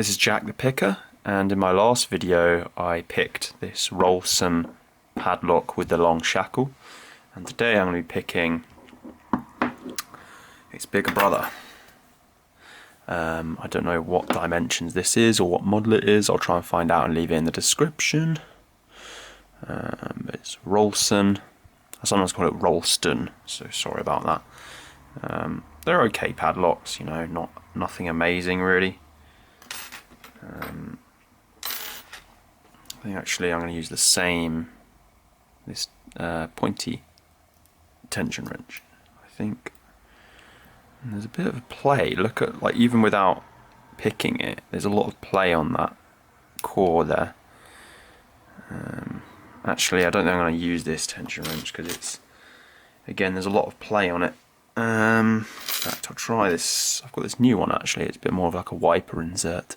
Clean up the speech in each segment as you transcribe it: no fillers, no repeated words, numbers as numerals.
This is Jack the Picker, and in my last video I picked this Rolson padlock with the long shackle, and today I'm going to be picking its bigger brother. I don't know what dimensions this is or what model it is. I'll try and find out and leave it in the description. It's Rolson. I sometimes call it Rolston, so sorry about that. They're okay padlocks, you know, nothing amazing really. I think actually I'm going to use this pointy tension wrench, I think. And there's a bit of a play. Look at, like, even without picking it, there's a lot of play on that core there. Actually, I don't think I'm going to use this tension wrench because it's, again, there's a lot of play on it. In fact, I'll try this. I've got this new one actually. It's a bit more of like a wiper insert.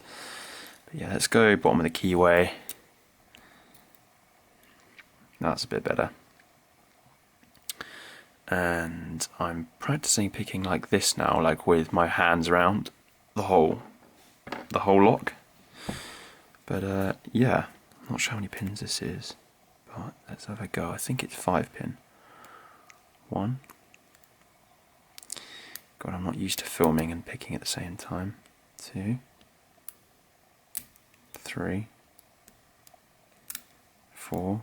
But yeah, let's go bottom of the keyway. That's a bit better. And I'm practicing picking like this now, like with my hands around the whole lock. But yeah, I'm not sure how many pins this is, but let's have a go. I think it's 5 pin. 1. God, I'm not used to filming and picking at the same time. 2, 3, 4.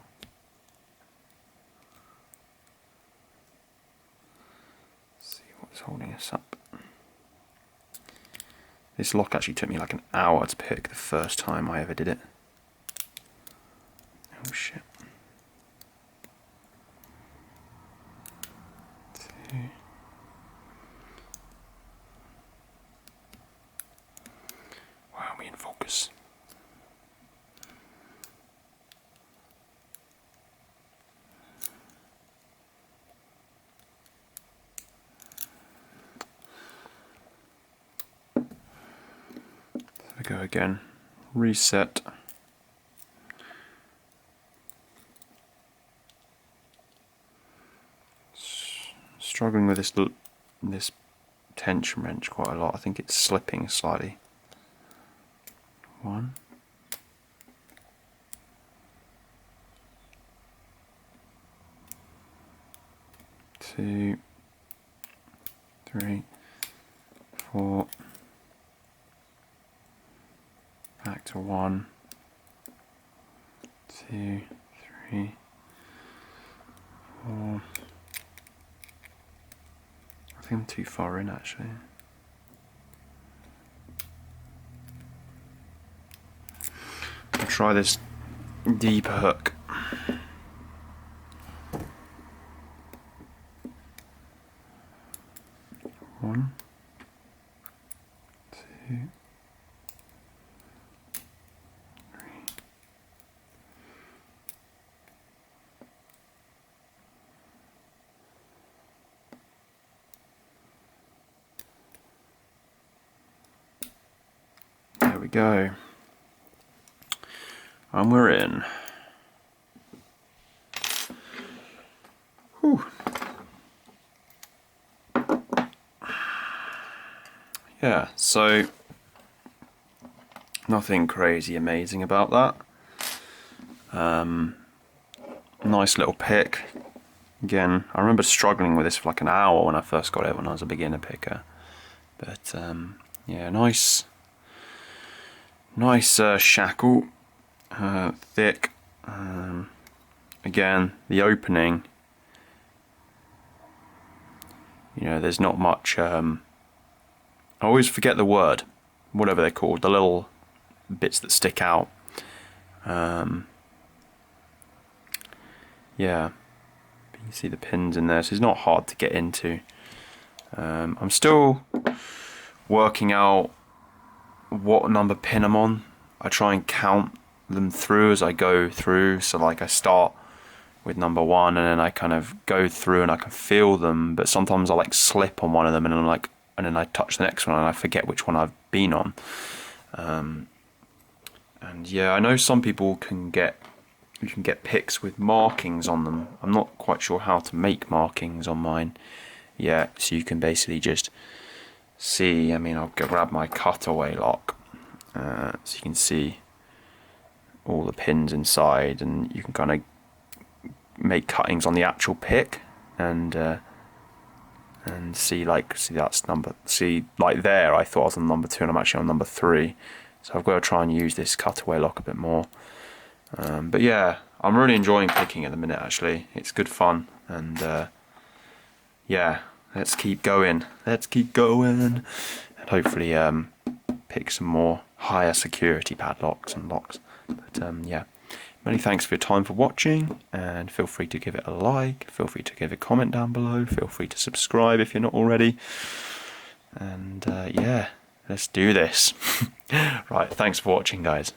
Holding us up. This lock actually took me like an hour to pick the first time I ever did it. Oh shit. 2. Wow, we in focus. Go again, reset. Struggling with this tension wrench quite a lot. I think it's slipping slightly. 1. 2, 3, 4. Back to 1, 2, 3, 4. I think I'm too far in actually. I'll try this deeper hook. One, 2. There we go. And we're in. Whew. Yeah, so nothing crazy amazing about that. Nice little pick. Again, I remember struggling with this for like an hour when I first got it when I was a beginner picker. But yeah, nice shackle, thick. Again, the opening, you know, there's not much. I always forget the word, whatever they're called, the little bits that stick out. Yeah, you can see the pins in there, so it's not hard to get into. I'm still working out what number pin I'm on. I try and count them through as I go through, so like I start with number 1 and then I kind of go through and I can feel them, but sometimes I like slip on one of them and then I touch the next one and I forget which one I've been on. And yeah, I know some people you can get picks with markings on them. I'm not quite sure how to make markings on mine yet, so you can basically just see. I mean, I'll grab my cutaway lock so you can see all the pins inside, and you can kind of make cuttings on the actual pick, and see that's like there I thought I was on number 2 and I'm actually on number 3, so I've got to try and use this cutaway lock a bit more. But yeah, I'm really enjoying picking at the minute actually. It's good fun, and yeah, let's keep going and hopefully pick some more higher security padlocks and locks. But yeah, many thanks for your time for watching, and feel free to give it a like, feel free to give a comment down below, feel free to subscribe if you're not already, and yeah, let's do this. Right, thanks for watching guys.